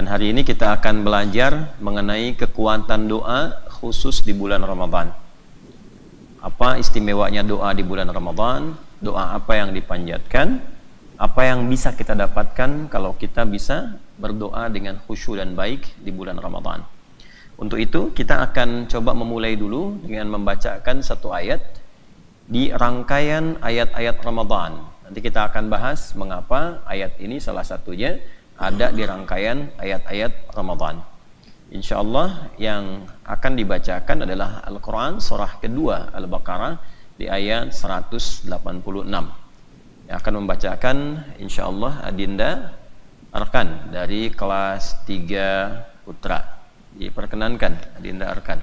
Dan hari ini kita akan belajar mengenai kekuatan doa khusus di bulan Ramadan. Apa istimewanya doa di bulan Ramadan? Doa apa yang dipanjatkan? Apa yang bisa kita dapatkan kalau kita bisa berdoa dengan khusyuk dan baik di bulan Ramadan? Untuk itu kita akan coba memulai dulu dengan membacakan satu ayat di rangkaian ayat-ayat Ramadan. Nanti kita akan bahas mengapa ayat ini salah satunya ada di rangkaian ayat-ayat Ramadan. Insyaallah yang akan dibacakan adalah Al-Quran surah kedua Al-Baqarah di ayat 186. Yang akan membacakan insyaallah Adinda Arkan dari kelas 3 Putra. Diperkenankan Adinda Arkan.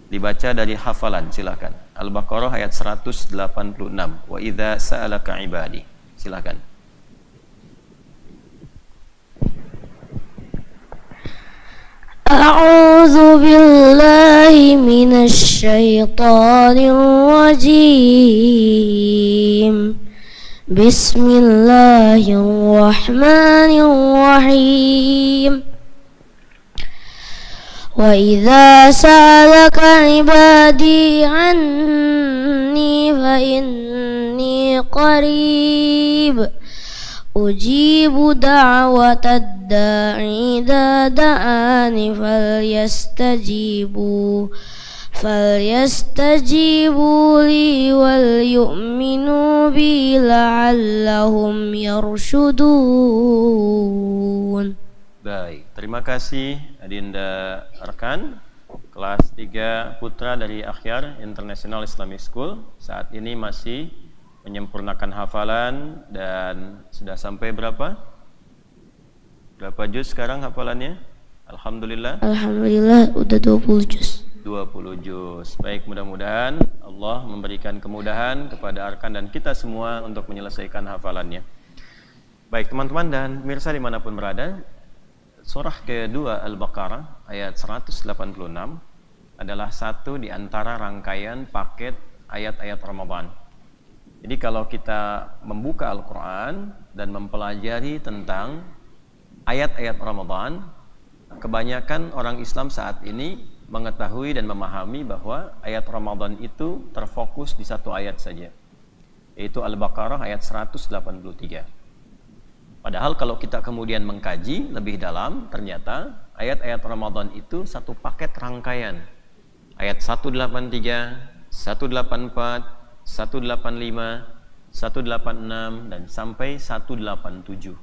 Dibaca dari hafalan, silakan. Al-Baqarah ayat 186. Wa idza sa'alaka ibadi. Silakan. A'udzu billahi minasy syaithanir rajim. Bismillahirrahmanirrahim. Wa idza sa'alaka ibadi anni fa inni qarib ujibu da'watad da'i idza da'ani falyastajibu li wal yu'minu bi la'allahum yarshudun. Baik, terima kasih Adinda Arkan, kelas 3 Putra dari Akhyar International Islamic School. Saat ini masih menyempurnakan hafalan dan sudah sampai berapa? Berapa juz sekarang hafalannya? Alhamdulillah. Alhamdulillah udah 20 juz. 20 juz. Baik, mudah-mudahan Allah memberikan kemudahan kepada Arkan dan kita semua untuk menyelesaikan hafalannya. Baik, teman-teman dan pemirsa dimanapun berada, surah kedua Al-Baqarah ayat 186 adalah satu di antara rangkaian paket ayat-ayat Ramadan. Jadi kalau kita membuka Al-Quran dan mempelajari tentang ayat-ayat Ramadan, kebanyakan orang Islam saat ini mengetahui dan memahami bahwa ayat Ramadan itu terfokus di satu ayat saja, yaitu Al-Baqarah ayat 183. Padahal kalau kita kemudian mengkaji lebih dalam, ternyata ayat-ayat Ramadan itu satu paket rangkaian. Ayat 183, 184, 185, 186 dan sampai 187.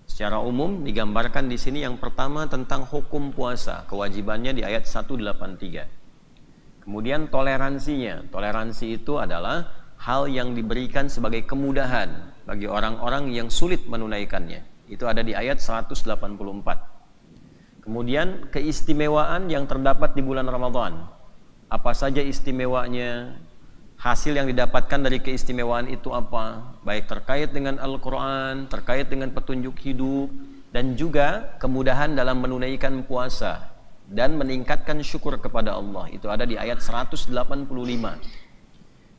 Secara umum digambarkan di sini yang pertama tentang hukum puasa, kewajibannya di ayat 183. Kemudian toleransinya. Toleransi itu adalah hal yang diberikan sebagai kemudahan bagi orang-orang yang sulit menunaikannya. Itu ada di ayat 184. Kemudian keistimewaan yang terdapat di bulan Ramadan. Apa saja istimewanya? Hasil yang didapatkan dari keistimewaan itu apa? Baik terkait dengan Al-Quran, terkait dengan petunjuk hidup, dan juga kemudahan dalam menunaikan puasa dan meningkatkan syukur kepada Allah. Itu ada di ayat 185.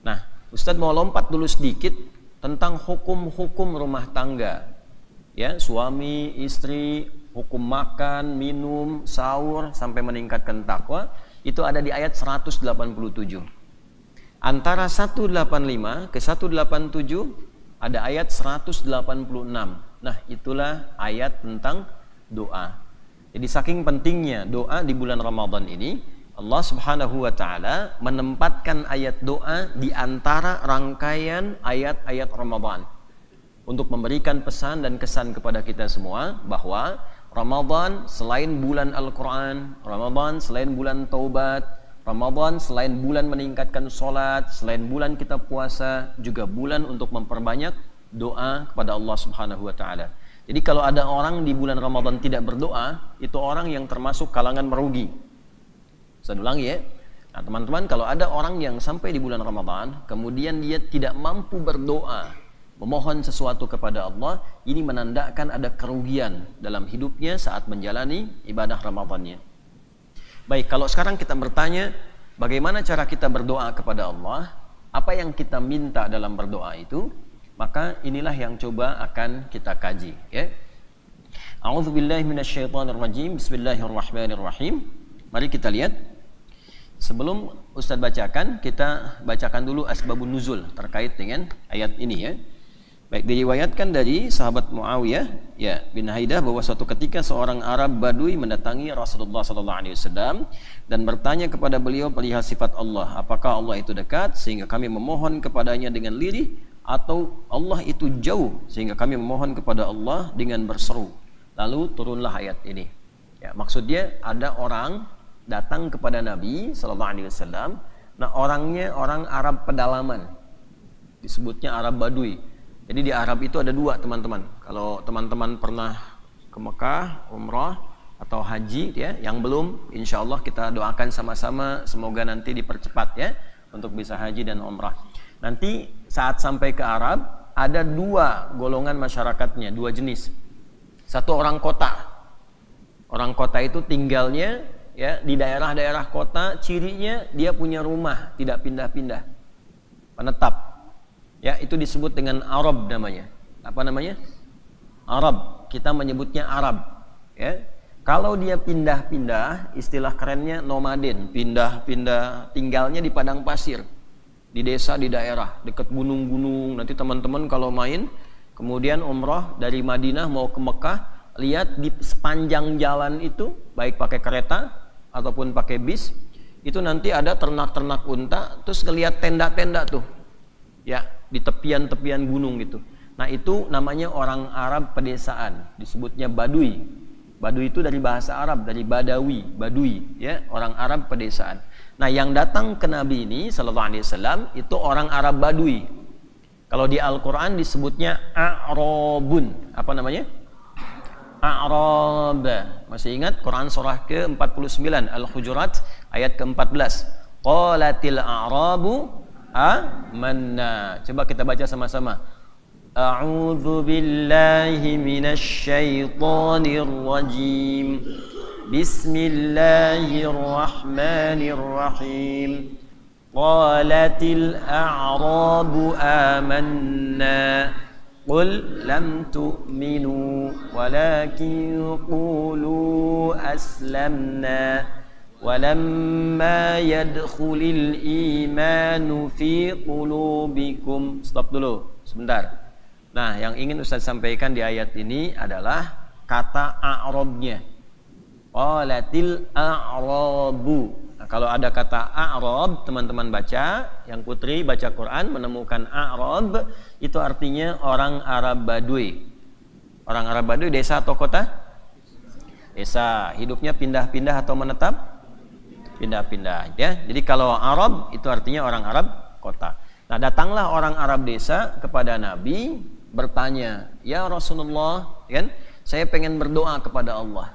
Nah, Ustadz mau lompat dulu sedikit tentang hukum-hukum rumah tangga, ya, suami, istri, hukum makan, minum, sahur, sampai meningkatkan takwa, itu ada di ayat 187. Antara 185 ke 187 ada ayat 186. Nah, itulah ayat tentang doa. Jadi saking pentingnya doa di bulan Ramadan ini, Allah Subhanahu wa ta'ala menempatkan ayat doa di antara rangkaian ayat-ayat Ramadan untuk memberikan pesan dan kesan kepada kita semua bahwa Ramadan selain bulan Al-Quran, Ramadan selain bulan Taubat, Ramadan selain bulan meningkatkan sholat, selain bulan kita puasa, juga bulan untuk memperbanyak doa kepada Allah Subhanahu wa ta'ala. Jadi kalau ada orang di bulan Ramadan tidak berdoa, itu orang yang termasuk kalangan merugi. Saya ulangi ya. Nah teman-teman, kalau ada orang yang sampai di bulan Ramadan kemudian dia tidak mampu berdoa, memohon sesuatu kepada Allah, ini menandakan ada kerugian dalam hidupnya saat menjalani ibadah Ramadannya. Baik, kalau sekarang kita bertanya bagaimana cara kita berdoa kepada Allah, apa yang kita minta dalam berdoa itu, maka inilah yang coba akan kita kaji, ya. A'udzubillahi minasyaitonirrajim. Bismillahirrahmanirrahim. Mari kita lihat. Sebelum Ustaz bacakan, kita bacakan dulu asbabun nuzul terkait dengan ayat ini ya. Baik, diriwayatkan dari sahabat Muawiyah ya bin Haidah bahwa suatu ketika seorang Arab Badui mendatangi Rasulullah SAW dan bertanya kepada beliau perihal sifat Allah. Apakah Allah itu dekat sehingga kami memohon kepadanya dengan lirih, atau Allah itu jauh sehingga kami memohon kepada Allah dengan berseru? Lalu turunlah ayat ini. Ya, maksudnya ada orang datang kepada Nabi SAW. Nah, orangnya orang Arab pedalaman, disebutnya Arab Badui. Jadi di Arab itu ada dua, teman-teman. Kalau teman-teman pernah ke Mekah, umrah atau haji ya, yang belum, insya Allah kita doakan sama-sama semoga nanti dipercepat ya untuk bisa haji dan umrah. Nanti saat sampai ke Arab ada dua golongan masyarakatnya, dua jenis. Satu orang kota. Orang kota itu tinggalnya ya di daerah-daerah kota, cirinya dia punya rumah, tidak pindah-pindah. Penetap. Ya, itu disebut dengan Arab namanya. Apa namanya? Arab. Kita menyebutnya Arab, ya. Kalau dia pindah-pindah, istilah kerennya nomaden, pindah-pindah tinggalnya di padang pasir, di desa, di daerah, dekat gunung-gunung. Nanti teman-teman kalau main kemudian umrah dari Madinah mau ke Mekah, lihat di sepanjang jalan itu, baik pakai kereta ataupun pakai bis, itu nanti ada ternak-ternak unta, terus ngelihat tenda-tenda tuh, ya di tepian-tepian gunung gitu. Nah itu namanya orang Arab pedesaan, disebutnya Badui. Badui itu dari bahasa Arab, dari Badawi, Badui, ya orang Arab pedesaan. Nah yang datang ke Nabi ini SAW itu orang Arab Badui. Kalau di Al-Quran disebutnya A'rabun. Apa namanya? A'rab. Masih ingat Quran surah ke-49 Al-Hujurat ayat ke-14. Qalatil a'rabu amanna. Coba kita baca sama-sama. A'udzu billahi minasy syaithanir rajim. Bismillahirrahmanirrahim. Qalatil a'rabu amanna qul lam tu'minu walakin qulu aslamna walamma yadkhulil imanu fi qulubikum. Stop dulu sebentar. Nah, yang ingin Ustaz sampaikan di ayat ini adalah kata a'rabnya. Qalatil a'rabu. Nah, kalau ada kata A'rab, teman-teman baca, yang putri baca Quran menemukan A'rab, itu artinya orang Arab Badui. Orang Arab Badui desa atau kota? Desa. Hidupnya pindah-pindah atau menetap? Pindah-pindah ya. Jadi kalau Arab itu artinya orang Arab kota. Nah, datanglah orang Arab desa kepada Nabi bertanya, "Ya Rasulullah, kan? Saya pengen berdoa kepada Allah.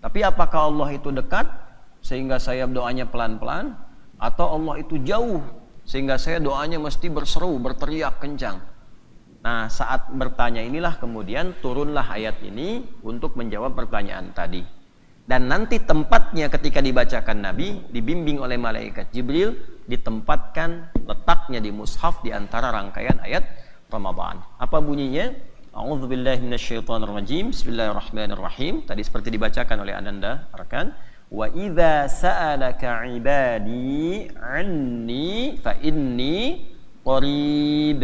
Tapi apakah Allah itu dekat sehingga saya doanya pelan-pelan, atau Allah itu jauh sehingga saya doanya mesti berseru, berteriak kencang?" Nah, saat bertanya inilah kemudian turunlah ayat ini untuk menjawab pertanyaan tadi. Dan nanti tempatnya ketika dibacakan Nabi, dibimbing oleh malaikat Jibril, ditempatkan letaknya di mushaf di antara rangkaian ayat Ramadan. Apa bunyinya? A'udzubillahi minasyaitonirrajim. Bismillahirrahmanirrahim. Tadi seperti dibacakan oleh Ananda rekan. Wa idza sa'alaka 'ibadi 'anni fa inni qarib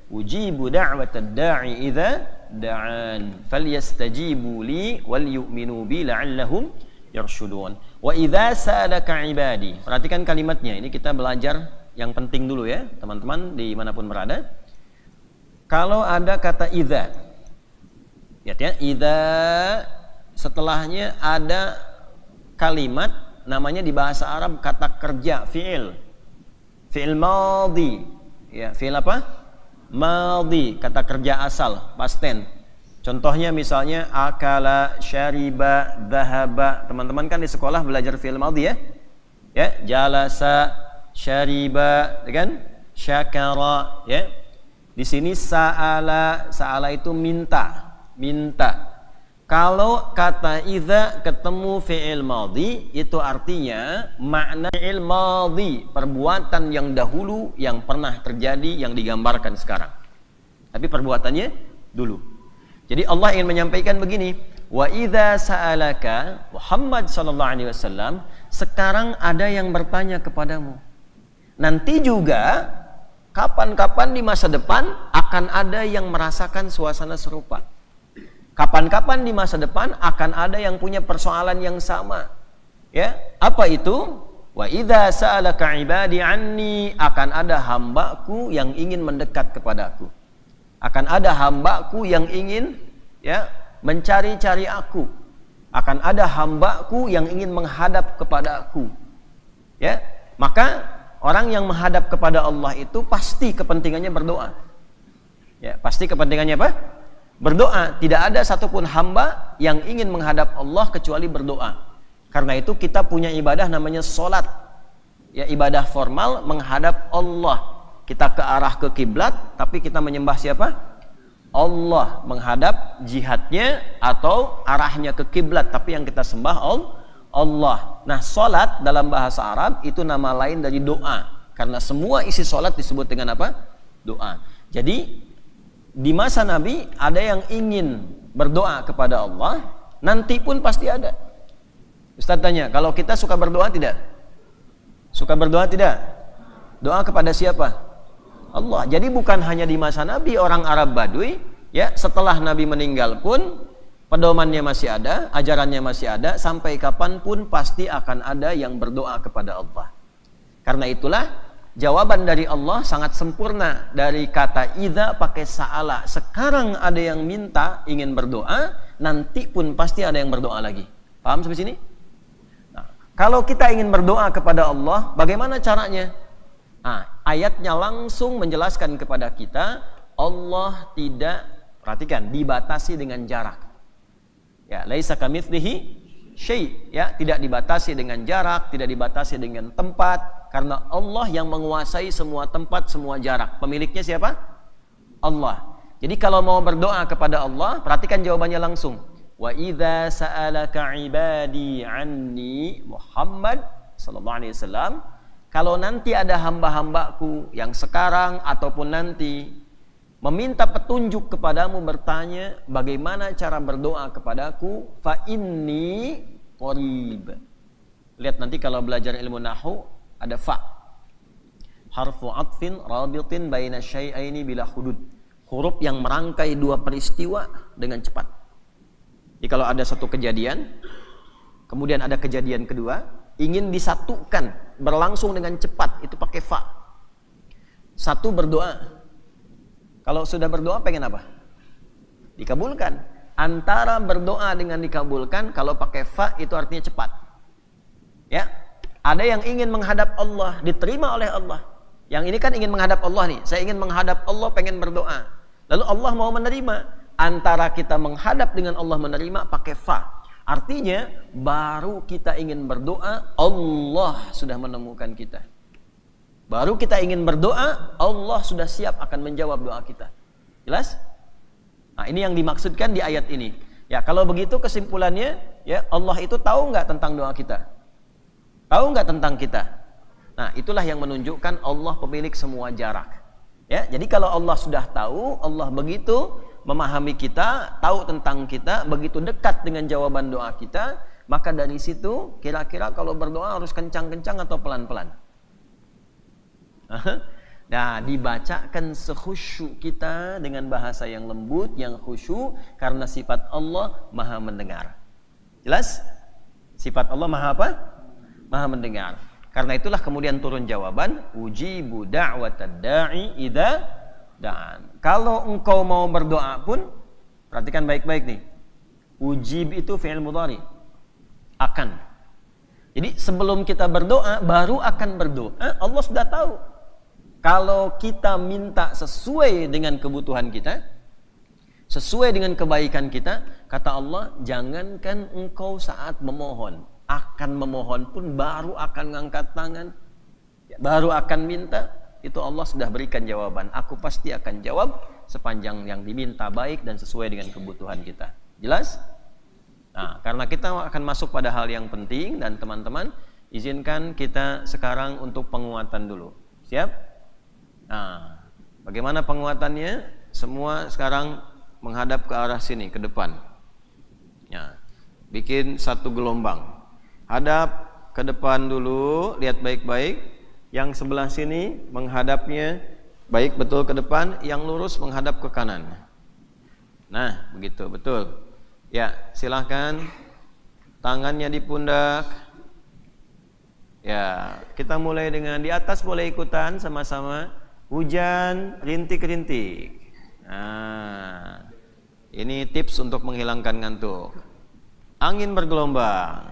ujibu da'watad da'i idza da'an falyastajibu li wal yu'minu bi la'allahum yarshudun. Wa idza sa'alaka 'ibadi. Perhatikan kalimatnya. Ini kita belajar yang penting dulu ya, teman-teman dimanapun berada. Kalau ada kata idza, lihat ya, idza setelahnya ada kalimat namanya di bahasa Arab kata kerja, fi'il madhi ya, fi'il apa? Madhi, kata kerja asal, past tense. Contohnya misalnya akala, syariba, dhahaba. Teman-teman kan di sekolah belajar fi'il madhi ya, ya, jalasa, syariba, kan, syakara ya. Di sini sa'ala, sa'ala itu minta, minta. Kalau kata idza ketemu fi'il madhi, itu artinya makna fi'il madhi, perbuatan yang dahulu yang pernah terjadi yang digambarkan sekarang. Tapi perbuatannya dulu. Jadi Allah ingin menyampaikan begini, Wa idza sa'alaka Muhammad sallallahu alaihi wasallam, sekarang ada yang bertanya kepadamu. Nanti juga kapan-kapan di masa depan akan ada yang merasakan suasana serupa. Kapan-kapan di masa depan akan ada yang punya persoalan yang sama. Ya, apa itu? Wa idza sa'alaka ibadi anni, akan ada hambaku yang ingin mendekat kepadaku. Akan ada hambaku yang ingin mencari-cari aku. Akan ada hambaku yang ingin menghadap kepada aku. Ya, maka orang yang menghadap kepada Allah itu pasti kepentingannya berdoa. Ya, pasti kepentingannya apa? Berdoa. Tidak ada satupun hamba yang ingin menghadap Allah kecuali berdoa. Karena itu kita punya ibadah namanya solat. Ya, ibadah formal menghadap Allah. Kita ke arah ke kiblat, tapi kita menyembah siapa? Allah. Menghadap jihadnya atau arahnya ke kiblat, tapi yang kita sembah Allah. Nah, solat dalam bahasa Arab itu nama lain dari doa. Karena semua isi solat disebut dengan apa? Doa. Jadi di masa Nabi ada yang ingin berdoa kepada Allah, nanti pun pasti ada. Ustaz tanya, kalau kita suka berdoa tidak? Suka berdoa tidak? Doa kepada siapa? Allah. Jadi bukan hanya di masa Nabi orang Arab Badui, ya, setelah Nabi meninggal pun pedomannya masih ada, ajarannya masih ada, sampai kapanpun pasti akan ada yang berdoa kepada Allah. Karena itulah jawaban dari Allah sangat sempurna. Dari kata idza pakai sa'ala. Sekarang ada yang minta, ingin berdoa, nanti pun pasti ada yang berdoa lagi. Paham sampai sini? Nah, kalau kita ingin berdoa kepada Allah, bagaimana caranya? Nah, ayatnya langsung menjelaskan kepada kita, Allah tidak, perhatikan, dibatasi dengan jarak. Ya, laisa kamitslihi syai', ya, tidak dibatasi dengan jarak, tidak dibatasi dengan tempat, karena Allah yang menguasai semua tempat, semua jarak. Pemiliknya siapa? Allah. Jadi kalau mau berdoa kepada Allah, perhatikan jawabannya langsung. Wa idza sa'alaka ibadi anni Muhammad sallallahu alaihi wasallam, kalau nanti ada hamba-hambaku yang sekarang ataupun nanti meminta petunjuk kepadamu, bertanya bagaimana cara berdoa kepadaku, fa inni qarib. Lihat nanti kalau belajar ilmu nahwu ada fa, harfu atfin rabitin baina syai'aini bila hudud, huruf yang merangkai dua peristiwa dengan cepat. Jadi kalau ada satu kejadian, kemudian ada kejadian kedua, ingin disatukan, berlangsung dengan cepat, itu pakai fa. Satu, berdoa. Kalau sudah berdoa pengen apa? Dikabulkan. Antara berdoa dengan dikabulkan, kalau pakai fa itu artinya cepat. Ya, ada yang ingin menghadap Allah, diterima oleh Allah. Yang ini kan ingin menghadap Allah nih. Saya ingin menghadap Allah, pengen berdoa. Lalu Allah mau menerima. Antara kita menghadap dengan Allah menerima pakai fa. Artinya baru kita ingin berdoa, Allah sudah menemukan kita. Baru kita ingin berdoa, Allah sudah siap akan menjawab doa kita. Jelas? Nah, ini yang dimaksudkan di ayat ini. Ya, kalau begitu kesimpulannya, ya, Allah itu tahu nggak tentang doa kita? Tahu nggak tentang kita? Nah, itulah yang menunjukkan Allah pemilik semua jarak. Ya, jadi kalau Allah sudah tahu, Allah begitu memahami kita, tahu tentang kita, begitu dekat dengan jawaban doa kita, maka dari situ kira-kira kalau berdoa harus kencang-kencang atau pelan-pelan? Nah, dibacakan sekhusyuk kita dengan bahasa yang lembut, yang khusyuk, karena sifat Allah maha mendengar. Jelas? Sifat Allah maha apa? Maha mendengar. Karena itulah kemudian turun jawaban, ujibu da'watad da'i idza da'an. Kalau engkau mau berdoa pun, perhatikan baik-baik nih. Ujib itu fi'il mudhari. Akan. Jadi sebelum kita berdoa, baru akan berdoa, Allah sudah tahu. Kalau kita minta sesuai dengan kebutuhan kita, sesuai dengan kebaikan kita, kata Allah, jangankan engkau saat memohon, akan memohon pun baru akan ngangkat tangan, baru akan minta, itu Allah sudah berikan jawaban. Aku pasti akan jawab sepanjang yang diminta baik dan sesuai dengan kebutuhan kita. Jelas? Nah, karena kita akan masuk pada hal yang penting, dan teman-teman, izinkan kita sekarang untuk penguatan dulu. Siap? Nah, bagaimana penguatannya? Semua sekarang menghadap ke arah sini, ke depan. Ya, Bikin satu gelombang. Hadap ke depan dulu, lihat baik-baik. Yang sebelah sini menghadapnya baik betul ke depan, yang lurus menghadap ke kanan. Nah, begitu, betul. Ya, silahkan. Tangannya di pundak. Ya, kita mulai dengan di atas, boleh ikutan sama-sama. Hujan rintik-rintik. Nah, ini tips untuk menghilangkan ngantuk. Angin bergelombang.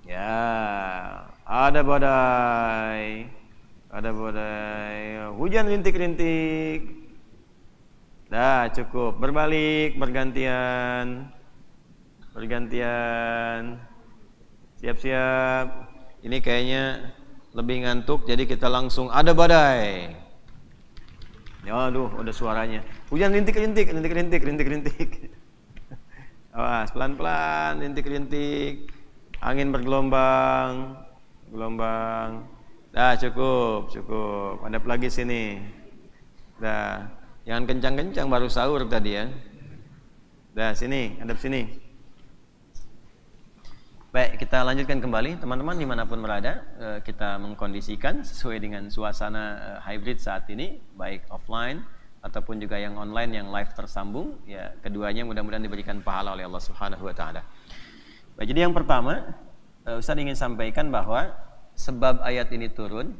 Ya, ada badai. Ada badai. Hujan rintik-rintik. Dah, cukup. Berbalik, bergantian. Bergantian. Siap-siap. Ini kayaknya lebih ngantuk, jadi kita langsung ada badai. Ya, aduh, udah suaranya. Hujan rintik-rintik, rintik-rintik, rintik-rintik. Awas, pelan-pelan, rintik-rintik. Angin bergelombang, gelombang. Dah, cukup, cukup. Hadap lagi sini. Dah, jangan kencang-kencang, baru sahur tadi ya. Dah, sini, hadap sini. Baik, kita lanjutkan kembali. Teman-teman dimanapun berada, kita mengkondisikan sesuai dengan suasana hybrid saat ini, baik offline ataupun juga yang online, yang live tersambung. Ya, keduanya mudah-mudahan diberikan pahala oleh Allah Subhanahu wa taala. Baik, jadi yang pertama, Ustaz ingin sampaikan bahwa sebab ayat ini turun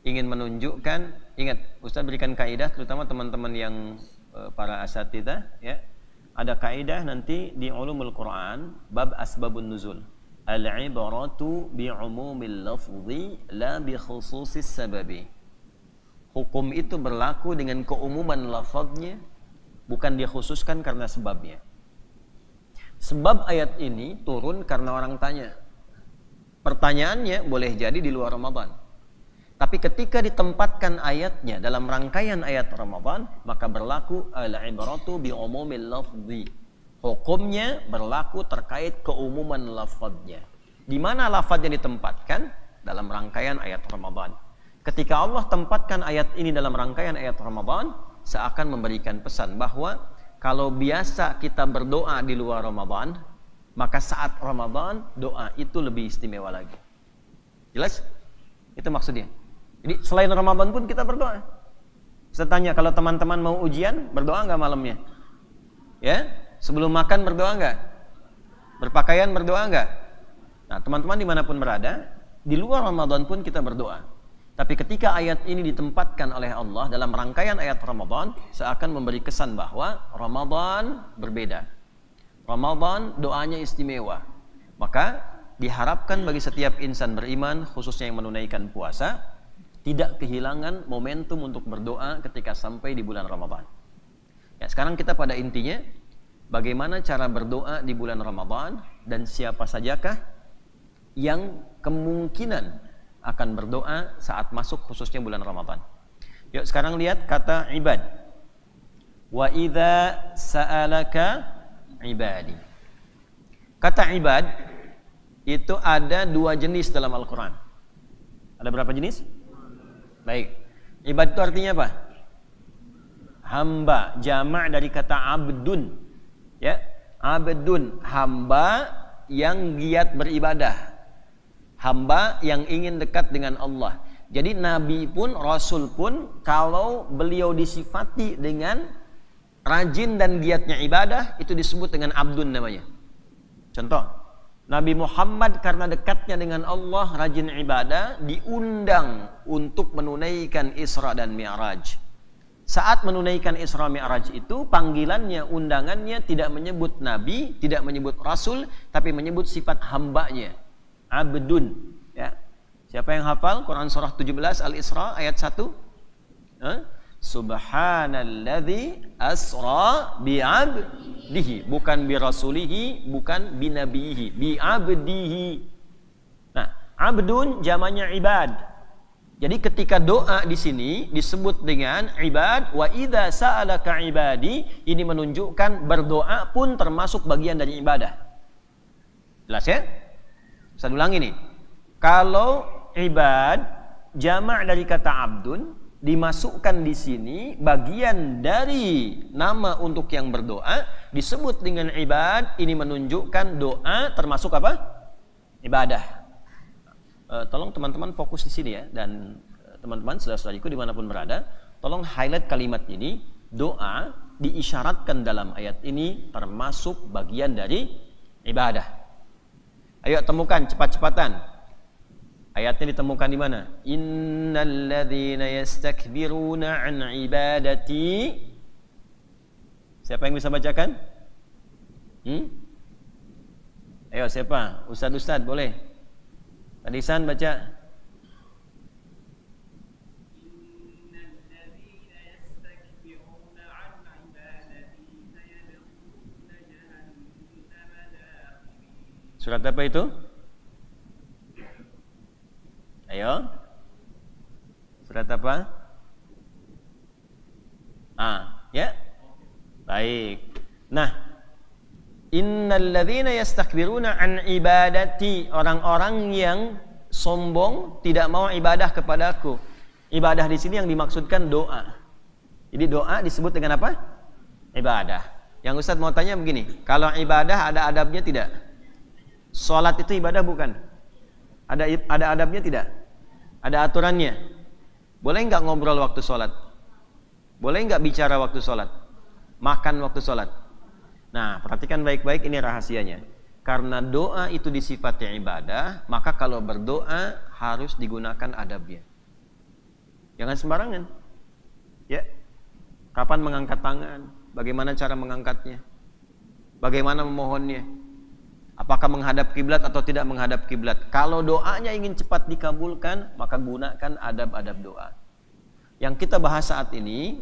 ingin menunjukkan, ingat Ustaz berikan kaidah terutama teman-teman yang para asatidzah ya. Ada kaidah nanti di ulumul Quran bab asbabun nuzul. Al-ibaratu bi'umumil lafzi la bi khususis sababi. Hukum itu berlaku dengan keumuman lafaznya, bukan dikhususkan karena sebabnya. Sebab ayat ini turun karena orang tanya. Pertanyaannya boleh jadi di luar Ramadan. Tapi ketika ditempatkan ayatnya dalam rangkaian ayat Ramadan, maka berlaku al-ibratu bi umumil lafzi. Hukumnya berlaku terkait keumuman lafadznya. Di mana lafadznya ditempatkan? Dalam rangkaian ayat Ramadan. Ketika Allah tempatkan ayat ini dalam rangkaian ayat Ramadan, seakan memberikan pesan bahwa kalau biasa kita berdoa di luar Ramadan, maka saat Ramadan doa itu lebih istimewa lagi. Jelas? Itu maksudnya. Jadi selain Ramadan pun kita berdoa. Saya tanya, kalau teman-teman mau ujian, berdoa nggak malamnya? Ya, sebelum makan berdoa nggak? Berpakaian berdoa nggak? Nah, teman-teman dimanapun berada, di luar Ramadan pun kita berdoa. Tapi ketika ayat ini ditempatkan oleh Allah dalam rangkaian ayat Ramadan, seakan memberi kesan bahwa Ramadan berbeda. Ramadan doanya istimewa. Maka diharapkan bagi setiap insan beriman, khususnya yang menunaikan puasa, tidak kehilangan momentum untuk berdoa ketika sampai di bulan Ramadan. Ya, sekarang kita pada intinya, bagaimana cara berdoa di bulan Ramadan dan siapa sajakah yang kemungkinan akan berdoa saat masuk khususnya bulan Ramadan. Yuk sekarang lihat kata ibad. Wa idza sa'alaka ibadi. Kata ibad itu ada dua jenis dalam Al-Quran. Ada berapa jenis? Baik. Ibad itu artinya apa? Hamba. Jamak dari kata abdun. Ya, abdun, hamba yang giat beribadah. Hamba yang ingin dekat dengan Allah. Jadi Nabi pun, Rasul pun, kalau beliau disifati dengan rajin dan giatnya ibadah, itu disebut dengan abdun namanya. Contoh, Nabi Muhammad karena dekatnya dengan Allah, rajin ibadah, diundang untuk menunaikan Isra dan Mi'raj. Saat menunaikan Isra Mi'raj itu, panggilannya, undangannya tidak menyebut Nabi, tidak menyebut Rasul, tapi menyebut sifat hambanya. Abdun, ya. Siapa yang hafal Quran surah 17 Al-Isra ayat 1? Subhanalladzi asra bi'abdihi, bukan bi rasulihi, bukan bi nabihi, bi abdihi. Nah, abdun jamannya ibad. Jadi ketika doa di sini disebut dengan ibad, wa idza sa'alaka ibadi, ini menunjukkan berdoa pun termasuk bagian dari ibadah. Jelas ya? Saya ulangi nih. Kalau ibad jamak dari kata abdun dimasukkan di sini bagian dari nama untuk yang berdoa disebut dengan ibad. Ini menunjukkan doa termasuk apa? Ibadah. Tolong teman-teman fokus di sini ya, dan teman-teman saudara-saudariku dimanapun berada, tolong highlight kalimat ini. Doa diisyaratkan dalam ayat ini termasuk bagian dari ibadah. Ayo temukan cepat-cepatan. Ayatnya ditemukan di mana? Innal ladzina yastakbiruna an ibadati. Siapa yang bisa bacakan? Ayo siapa? Ustaz boleh. Hadisan baca. Surat apa itu? Ayo. Surat apa? Ya. Baik. Nah, innal ladzina yastakbiruna an ibadati, orang-orang yang sombong tidak mau ibadah kepadaku. Ibadah di sini yang dimaksudkan doa. Jadi doa disebut dengan apa? Ibadah. Yang Ustaz mau tanya begini, kalau ibadah ada adabnya tidak? Salat itu ibadah bukan? Ada adabnya tidak? Ada aturannya? Boleh nggak ngobrol waktu sholat? Boleh nggak bicara waktu sholat? Makan waktu sholat? Nah, perhatikan baik-baik, ini rahasianya. Karena doa itu disifati ibadah, maka kalau berdoa harus digunakan adabnya. Jangan sembarangan. Ya. Kapan mengangkat tangan? Bagaimana cara mengangkatnya? Bagaimana memohonnya? Apakah menghadap kiblat atau tidak menghadap kiblat? Kalau doanya ingin cepat dikabulkan, maka gunakan adab-adab doa. Yang kita bahas saat ini,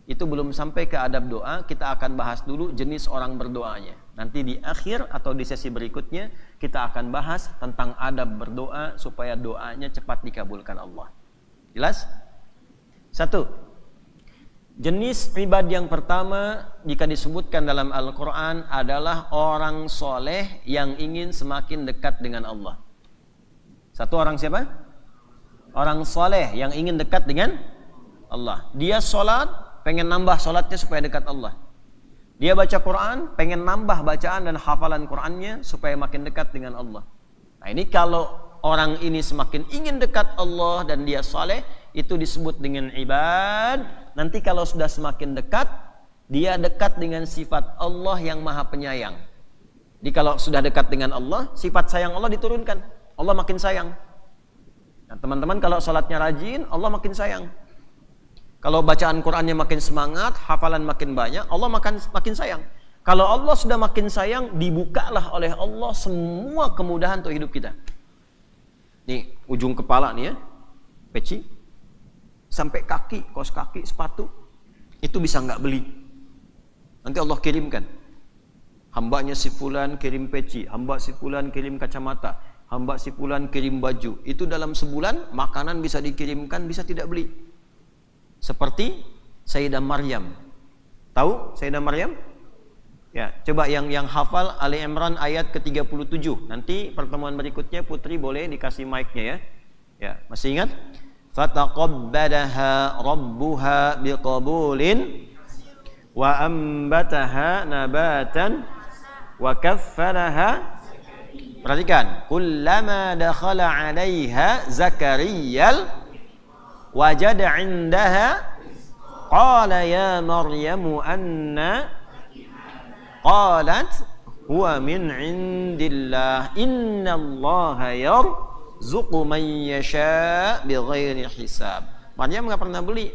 itu belum sampai ke adab doa, kita akan bahas dulu jenis orang berdoanya. Nanti di akhir atau di sesi berikutnya, kita akan bahas tentang adab berdoa supaya doanya cepat dikabulkan Allah. Jelas? 1. Jenis ibad yang pertama jika disebutkan dalam Al-Quran adalah orang soleh yang ingin semakin dekat dengan Allah. Satu orang siapa? Orang soleh yang ingin dekat dengan Allah. Dia sholat, pengen nambah sholatnya supaya dekat Allah. Dia baca Quran, pengen nambah bacaan dan hafalan Qurannya supaya makin dekat dengan Allah. Nah ini kalau orang ini semakin ingin dekat Allah dan dia soleh, itu disebut dengan ibad. Nanti kalau sudah semakin dekat, dia dekat dengan sifat Allah yang maha penyayang. Jadi kalau sudah dekat dengan Allah, sifat sayang Allah diturunkan. Allah makin sayang. Nah teman-teman kalau sholatnya rajin, Allah makin sayang. Kalau bacaan Qurannya makin semangat, hafalan makin banyak, Allah makin sayang. Kalau Allah sudah makin sayang, dibukalah oleh Allah semua kemudahan untuk hidup kita. Nih ujung kepala nih ya, peci, sampai kaki, kaos kaki, sepatu, itu bisa nggak beli. Nanti Allah kirimkan. Hambanya si fulan kirim peci, hamba si fulan kirim kacamata, hamba si fulan kirim baju. Itu dalam sebulan makanan bisa dikirimkan, bisa tidak beli. Seperti Sayyidah Maryam. Tahu Sayyidah Maryam? Ya, coba yang hafal Ali Imran ayat ke-37. Nanti pertemuan berikutnya Putri boleh dikasih mic-nya ya. Ya, masih ingat? Fataqabbalaha rabbuha biqabulin wa ambataha nabatan wa kaffalaha. Perhatikan, kullama dakhala 'alaiha zakariyal wajada 'indaha qala ya maryamu anna qalat huwa min 'indillah innallaha yarzuqu man yasha bighairi hisab. Maryam enggak pernah beli.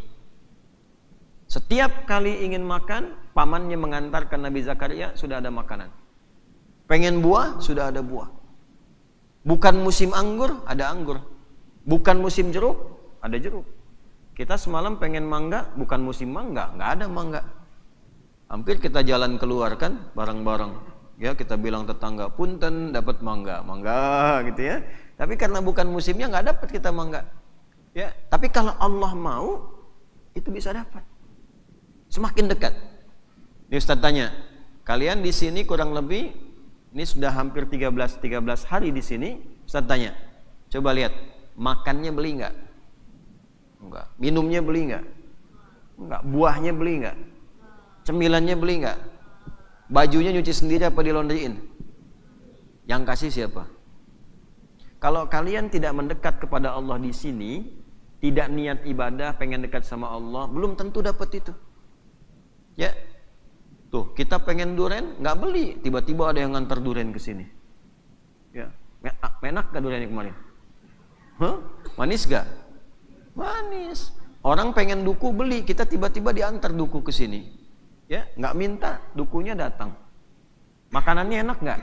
Setiap kali ingin makan, pamannya mengantarkan Nabi Zakaria, sudah ada makanan. Pengen buah, sudah ada buah. Bukan musim anggur, ada anggur. Bukan musim jeruk, ada jeruk. Kita semalam pengen mangga, bukan musim mangga, nggak ada mangga. Hampir kita jalan keluar kan, bareng-bareng. Ya kita bilang tetangga, punten dapat mangga, mangga gitu ya. Tapi karena bukan musimnya nggak dapat kita mangga. Ya, tapi kalau Allah mau, itu bisa dapat. Semakin dekat. Ini Ustaz tanya, kalian di sini kurang lebih, ini sudah hampir 13 hari di sini. Ustaz tanya, coba lihat, makannya beli nggak? Enggak. Minumnya beli enggak? Enggak. Buahnya beli enggak? Cemilannya beli enggak? Bajunya nyuci sendiri apa dilondriin? Yang kasih siapa? Kalau kalian tidak mendekat kepada Allah di sini, tidak niat ibadah, pengen dekat sama Allah, belum tentu dapat itu. Ya. Tuh, kita pengen duren, nggak beli, tiba-tiba ada yang ngantar duren ke sini. Ya. Enak gak durennya kemarin? Hah? Manis gak? Manis. Orang pengen duku beli, kita tiba-tiba diantar duku ke sini. Ya, nggak minta, dukunya datang. Makanannya enak nggak?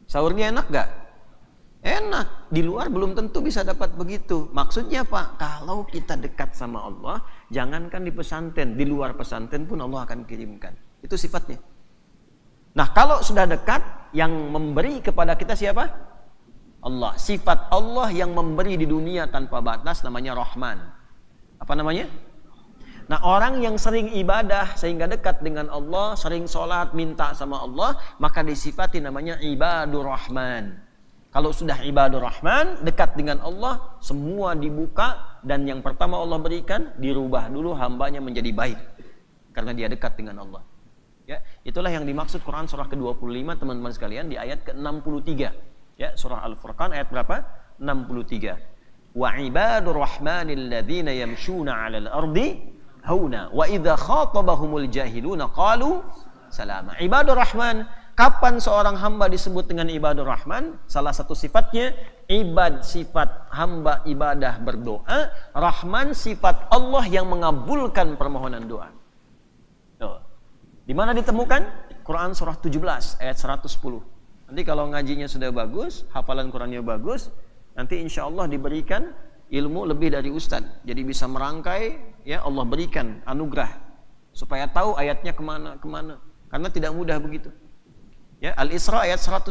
Sahurnya enak nggak? Enak. Di luar belum tentu bisa dapat begitu. Maksudnya apa? Kalau kita dekat sama Allah, jangankan di pesantren, di luar pesantren pun Allah akan kirimkan. Itu sifatnya. Nah, kalau sudah dekat, yang memberi kepada kita siapa? Allah. Sifat Allah yang memberi di dunia tanpa batas namanya Rahman. Apa namanya? Nah, orang yang sering ibadah sehingga dekat dengan Allah, sering sholat, minta sama Allah, maka disifati namanya ibadur Rahman. Kalau sudah ibadur Rahman, dekat dengan Allah, semua dibuka, dan yang pertama Allah berikan, dirubah dulu hambanya menjadi baik. Karena dia dekat dengan Allah. Ya, itulah yang dimaksud Quran surah ke-25 teman-teman sekalian di ayat ke-63. Ya, surah Al-Furqan ayat berapa? 63. Wa ibadur rahmanil ladzina yamshuna 'alal ardi hauna wa idza khatabahumul jahiluna qalu salama. Ibadur Rahman, kapan seorang hamba disebut dengan ibadur Rahman? Salah satu sifatnya sifat hamba ibadah berdoa, Rahman sifat Allah yang mengabulkan permohonan doa. Tuh. Di mana ditemukan? Quran surah 17 ayat 110. Nanti kalau ngajinya sudah bagus, hafalan Qurannya bagus, nanti insya Allah diberikan ilmu lebih dari ustadz, jadi bisa merangkai, ya Allah berikan anugerah supaya tahu ayatnya kemana, karena tidak mudah begitu. Ya, Al-Isra ayat 110.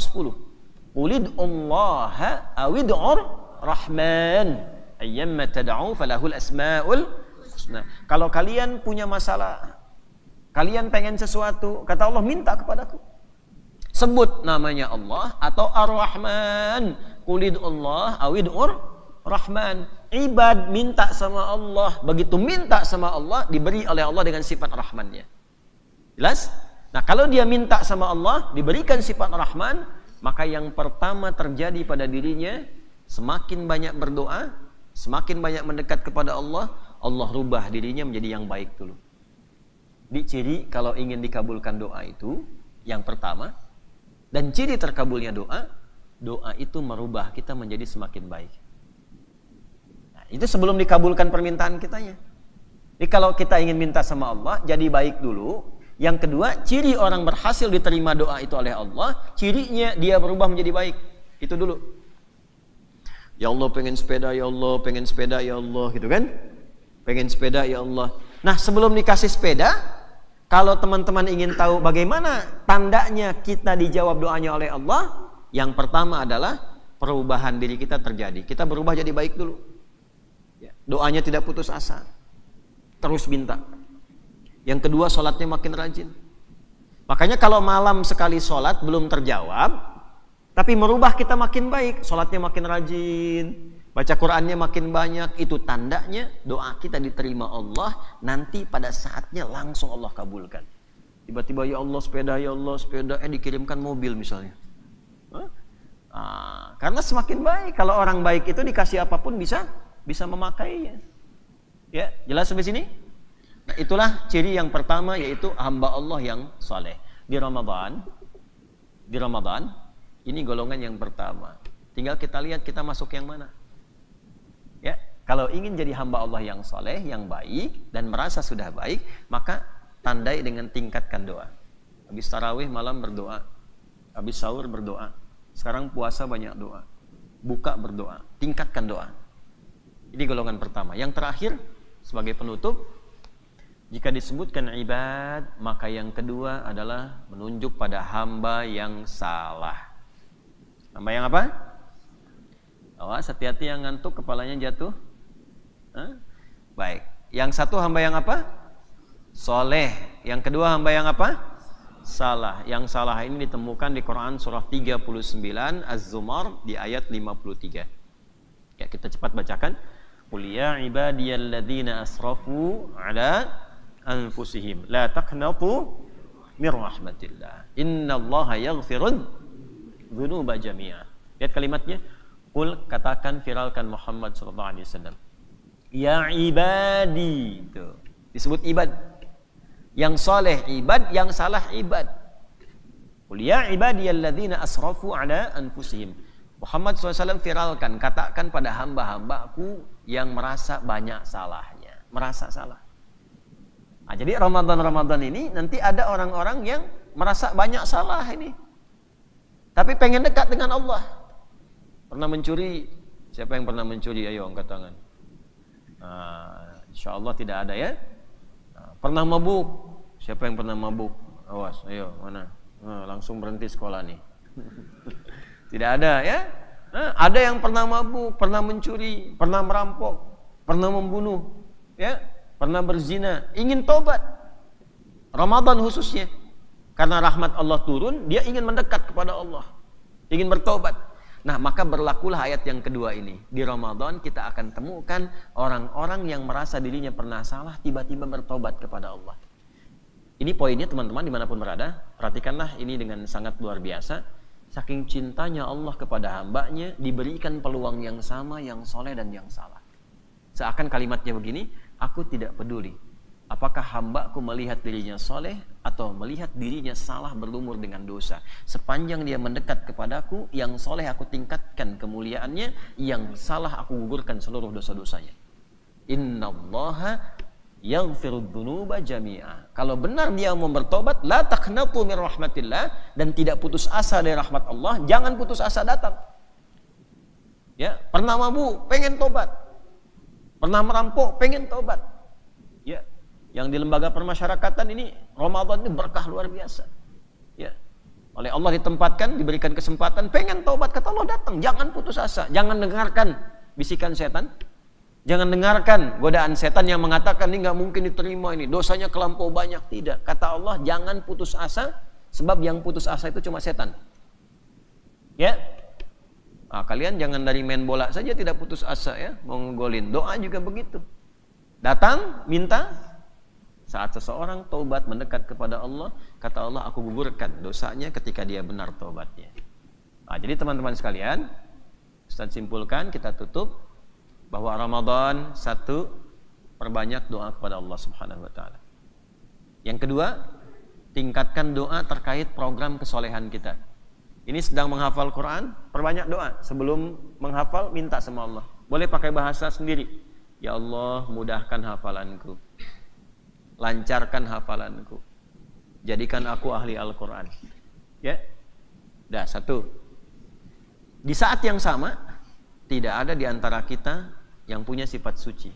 Qulid'ullaha awid'ur rahman ayyamma tad'u falahul asmaul husna. Kalau kalian punya masalah, kalian pengen sesuatu, kata Allah, minta kepadaku, sebut namanya Allah atau Ar-Rahman. Qulid'ullah awid'ur Rahman. Ibad, minta sama Allah. Begitu minta sama Allah, diberi oleh Allah dengan sifat Rahmannya. Jelas? Nah, kalau dia minta sama Allah, diberikan sifat Rahman, maka yang pertama terjadi pada dirinya, semakin banyak berdoa, semakin banyak mendekat kepada Allah, Allah rubah dirinya menjadi yang baik dulu. Di ciri kalau ingin dikabulkan doa itu, yang pertama, dan ciri terkabulnya doa, doa itu merubah kita menjadi semakin baik. Itu sebelum dikabulkan permintaan kitanya. Jadi kalau kita ingin minta sama Allah, jadi baik dulu. Yang kedua, ciri orang berhasil diterima doa itu oleh Allah, cirinya dia berubah menjadi baik. Itu dulu. Ya Allah pengen sepeda, ya Allah pengen sepeda, ya Allah, gitu kan? Pengen sepeda, ya Allah. Nah, sebelum dikasih sepeda, kalau teman-teman ingin tahu bagaimana tandanya kita dijawab doanya oleh Allah, yang pertama adalah perubahan diri kita terjadi. Kita berubah jadi baik dulu. Doanya tidak putus asa, terus minta. Yang kedua, sholatnya makin rajin. Makanya kalau malam sekali sholat belum terjawab, tapi merubah kita makin baik, sholatnya makin rajin, baca Qurannya makin banyak, itu tandanya doa kita diterima Allah. Nanti pada saatnya langsung Allah kabulkan. Tiba-tiba ya Allah sepeda, dikirimkan mobil misalnya. Karena semakin baik, kalau orang baik itu dikasih apapun bisa memakainya. Ya, jelas sampai sini? Nah, itulah ciri yang pertama, yaitu hamba Allah yang saleh. Di Ramadan, ini golongan yang pertama. Tinggal kita lihat kita masuk yang mana. Ya, kalau ingin jadi hamba Allah yang saleh, yang baik, dan merasa sudah baik, maka tandai dengan tingkatkan doa. Habis tarawih malam berdoa, habis sahur berdoa. Sekarang puasa banyak doa. Buka berdoa, tingkatkan doa. Ini golongan pertama. Yang terakhir, sebagai penutup, jika disebutkan ibad, maka yang kedua adalah menunjuk pada hamba yang salah. Hamba yang apa? Awas, hati-hati yang ngantuk, kepalanya jatuh. Baik. Yang satu hamba yang apa? Soleh. Yang kedua hamba yang apa? Salah. Yang salah ini ditemukan di Quran surah 39 Az-Zumar di ayat 53. Ya, kita cepat bacakan. Qul ya ibadiyalladzina asrafu ala anfusihim la taqnatu min rahmatillah. Innallaha yaghfirud dzunuba jami'a. Lihat kalimatnya. Qul, katakan, viralkan Muhammad sallallahu alaihi wasallam. Ya ibadi, itu disebut ibad. Yang soleh ibad, yang salah ibad. Qul ya ibadiyalladzina asrafu ala anfusihim. Muhammad SAW viralkan, katakan pada hamba-hambaku yang merasa banyak salahnya, merasa salah. Nah, jadi Ramadan ini nanti ada orang-orang yang merasa banyak salah ini, tapi pengen dekat dengan Allah. Pernah mencuri? Siapa yang pernah mencuri? Ayo angkat tangan. Insya Allah tidak ada ya. Pernah mabuk? Siapa yang pernah mabuk? Awas, ayo mana? Langsung berhenti sekolah nih. Tidak ada ya. Ada yang pernah mabuk, pernah mencuri, pernah merampok, pernah membunuh, ya, pernah berzina, ingin tobat. Ramadan khususnya, karena rahmat Allah turun, dia ingin mendekat kepada Allah, ingin bertobat. Nah, maka berlakulah ayat yang kedua ini. Di Ramadan kita akan temukan orang-orang yang merasa dirinya pernah salah, tiba-tiba bertobat kepada Allah. Ini poinnya teman-teman dimanapun berada. Perhatikanlah ini dengan sangat luar biasa. Saking cintanya Allah kepada hambanya, diberikan peluang yang sama, yang soleh dan yang salah. Seakan kalimatnya begini, aku tidak peduli apakah hambaku melihat dirinya soleh atau melihat dirinya salah berlumur dengan dosa. Sepanjang dia mendekat kepadaku, yang soleh aku tingkatkan kemuliaannya, yang salah aku gugurkan seluruh dosa-dosanya. Innallaha yaghfirud dzunuba jami'a. Kalau benar dia mau bertobat, la taqnatu min rahmatillah, dan tidak putus asa dari rahmat Allah, jangan putus asa datang. Ya, pernah mabuk, pengen tobat. Pernah merampok, pengen tobat. Ya, yang di lembaga permasyarakatan ini Ramadan ini berkah luar biasa. Ya. Oleh Allah ditempatkan, diberikan kesempatan, pengen tobat, kata Allah datang. Jangan putus asa, jangan dengarkan bisikan setan. Jangan dengarkan godaan setan yang mengatakan ini nggak mungkin diterima, ini dosanya kelampau banyak. Tidak, kata Allah jangan putus asa, sebab yang putus asa itu cuma setan. Ya, kalian jangan dari main bola saja tidak putus asa ya, mau ngegolin. Doa juga begitu. Datang, minta. Saat seseorang taubat mendekat kepada Allah, kata Allah aku gugurkan dosanya ketika dia benar taubatnya. Jadi teman-teman sekalian, Ustaz simpulkan, kita tutup bahwa Ramadan, satu, perbanyak doa kepada Allah Subhanahu wa taala. Yang kedua, tingkatkan doa terkait program kesolehan kita. Ini sedang menghafal Quran, perbanyak doa. Sebelum menghafal, minta sama Allah. Boleh pakai bahasa sendiri. Ya Allah, mudahkan hafalanku, lancarkan hafalanku, jadikan aku ahli Al-Quran. Ya, dah satu. Di saat yang sama, tidak ada di antara kita yang punya sifat suci.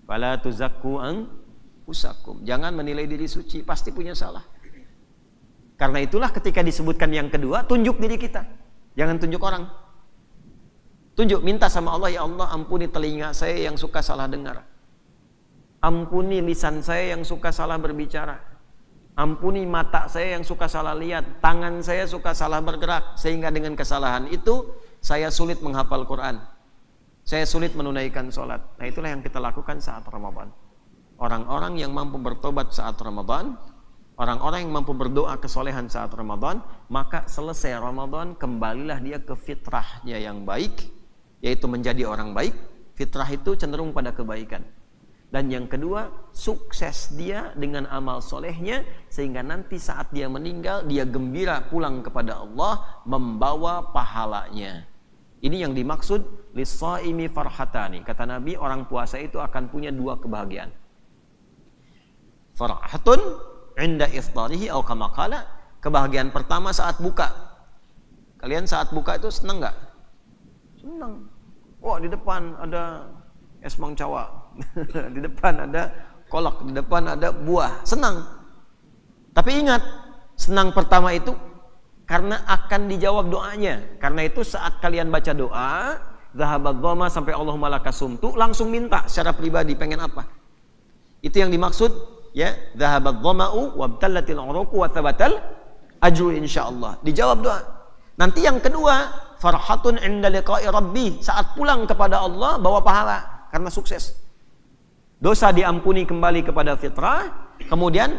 Fala tuzakku anfusakum. Jangan menilai diri suci, pasti punya salah. Karena itulah ketika disebutkan yang kedua, tunjuk diri kita. Jangan tunjuk orang. Tunjuk, minta sama Allah, ya Allah ampuni telinga saya yang suka salah dengar. Ampuni lisan saya yang suka salah berbicara. Ampuni mata saya yang suka salah lihat. Tangan saya suka salah bergerak. Sehingga dengan kesalahan itu, saya sulit menghafal Quran. Saya sulit menunaikan sholat. Nah itulah yang kita lakukan saat Ramadan. Orang-orang yang mampu bertobat saat Ramadan, orang-orang yang mampu berdoa kesolehan saat Ramadan, maka selesai Ramadan kembalilah dia ke fitrahnya yang baik, yaitu menjadi orang baik. Fitrah itu cenderung pada kebaikan. Dan yang kedua, sukses dia dengan amal solehnya, sehingga nanti saat dia meninggal, dia gembira pulang kepada Allah membawa pahalanya. Ini yang dimaksud lis-shaimi farhatani. Kata Nabi, orang puasa itu akan punya dua kebahagiaan. Farhatun inda iftarihi atau kama qala. Kebahagiaan pertama saat buka. Kalian saat buka itu senang nggak? Senang. Wah, di depan ada es mangcawa, di depan ada kolak, di depan ada buah, senang. Tapi ingat, senang pertama itu karena akan dijawab doanya. Karena itu saat kalian baca doa, zahabat dhama sampai Allahumma lakasumtu, langsung minta secara pribadi pengen apa. Itu yang dimaksud ya, zahabat dhama'u wabtallatil uruqu wa thabatal ajru insyaallah. Dijawab doa. Nanti yang kedua, farhatun 'inda liqa'i rabbi. Saat pulang kepada Allah bawa pahala karena sukses. Dosa diampuni kembali kepada fitrah, kemudian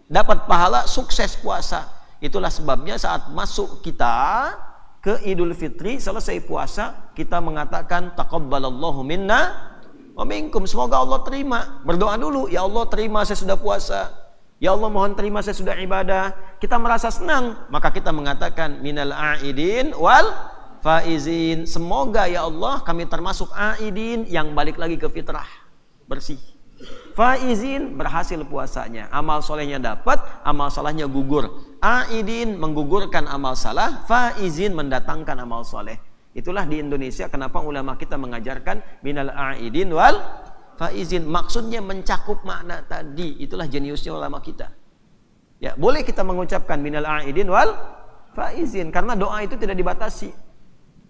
dapat pahala sukses puasa. Itulah sebabnya saat masuk kita ke Idul Fitri, selesai puasa, kita mengatakan taqabbalallahu minna wa minkum. Semoga Allah terima. Berdoa dulu, ya Allah terima saya sudah puasa. Ya Allah mohon terima saya sudah ibadah. Kita merasa senang, maka kita mengatakan minal a'idin wal faizin. Semoga ya Allah kami termasuk a'idin yang balik lagi ke fitrah, bersih. Faizin berhasil puasanya, amal solehnya dapat, amal salahnya gugur. A'idin menggugurkan amal salah, faizin mendatangkan amal soleh. Itulah di Indonesia kenapa ulama kita mengajarkan minal a'idin wal faizin. Maksudnya mencakup makna tadi. Itulah jeniusnya ulama kita. Ya, boleh kita mengucapkan minal a'idin wal faizin karena doa itu tidak dibatasi.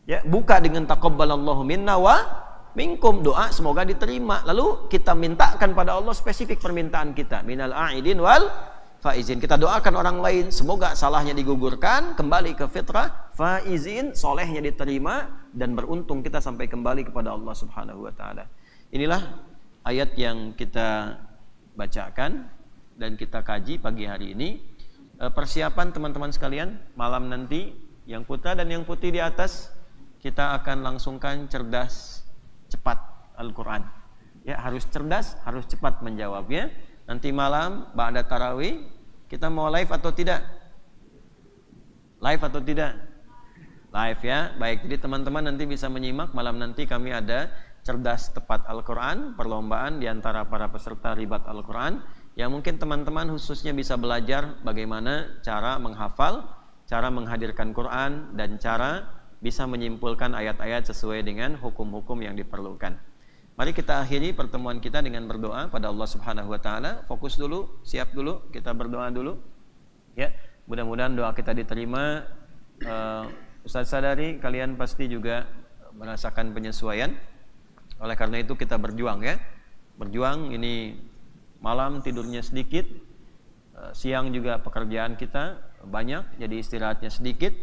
Ya, buka dengan taqabbalallahu minna wa minkum, doa semoga diterima. Lalu kita mintakan pada Allah spesifik permintaan kita, minal a'idin wal faizin. Kita doakan orang lain semoga salahnya digugurkan, kembali ke fitrah, faizin, solehnya diterima, dan beruntung kita sampai kembali kepada Allah Subhanahu wa taala. Inilah ayat yang kita bacakan dan kita kaji pagi hari ini. Persiapan teman-teman sekalian, malam nanti yang putra dan yang putih di atas kita akan langsungkan cerdas cepat Al-Quran. Ya, harus cerdas, harus cepat menjawabnya. Nanti malam ba'da tarawih kita mau live atau tidak? Live atau tidak? Live ya. Baik, jadi teman-teman nanti bisa menyimak. Malam nanti kami ada cerdas tepat Al-Quran, perlombaan di antara para peserta ribat Al-Quran, yang mungkin teman-teman khususnya bisa belajar bagaimana cara menghafal, cara menghadirkan Quran, dan cara bisa menyimpulkan ayat-ayat sesuai dengan hukum-hukum yang diperlukan. Mari kita akhiri pertemuan kita dengan berdoa pada Allah Subhanahu wa taala. Fokus dulu, siap dulu, kita berdoa dulu. Ya, mudah-mudahan doa kita diterima. Ustaz sadari kalian pasti juga merasakan penyesuaian. Oleh karena itu kita berjuang ya. Berjuang, ini malam tidurnya sedikit, siang juga pekerjaan kita banyak, jadi istirahatnya sedikit.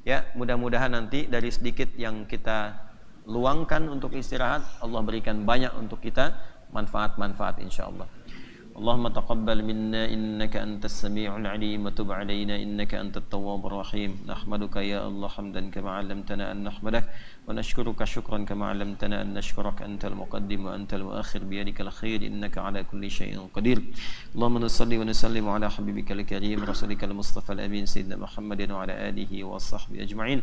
Ya, mudah-mudahan nanti dari sedikit yang kita luangkan untuk istirahat, Allah berikan banyak untuk kita manfaat-manfaat insyaallah. Allahumma taqabbal minna innaka antas sami'ul 'alim wa tub 'alaina innaka antat tawwabur rahim. Nahmaduka ya Allah hamdan kama 'allamtana an nahmadak wa nashkuruka syukran kama 'allamtana an nashkuraka antal muqaddim wa antal muakhir bi yadikal khair innaka 'ala kulli syai'in qadir. Allahumma shalli wa sallim 'ala habibikal karim rasulikal mustafa al amin sayyidina Muhammadin wa 'ala alihi wa sahbihi ajma'in.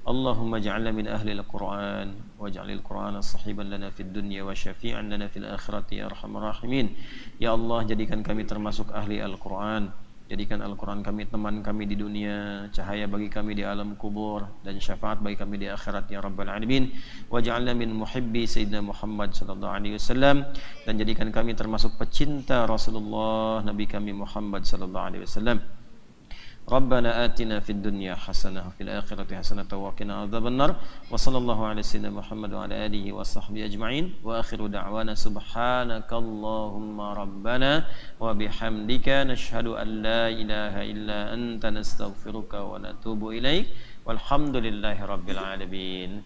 Allahumma ij'alna min ahli al-Qur'an waj'alil Qur'ana sahiban lana fid dunya wa syafi'an lana fil akhirati ya arhamar rahimin. Ya Allah, jadikan kami termasuk ahli Al-Qur'an. Jadikan Al-Qur'an kami teman kami di dunia, cahaya bagi kami di alam kubur, dan syafaat bagi kami di akhirat ya rabbal alamin. Waj'alna min muhibbi sayyidina Muhammad sallallahu alaihi wasallam, dan jadikan kami termasuk pecinta Rasulullah Nabi kami Muhammad sallallahu alaihi wasallam. Rabbana atina fid dunya hasanah wa fil akhirati hasanah wa qina adzabannar. Wa sallallahu ala sayyidina Muhammad wa ala alihi wa sahbihi ajma'in. Wa akhiru da'wana subhanakallahumma rabbana wa bihamdika nashhadu an la ilaha illa anta nastaghfiruka wa natubu ilaik. Walhamdulillahi rabbil alamin.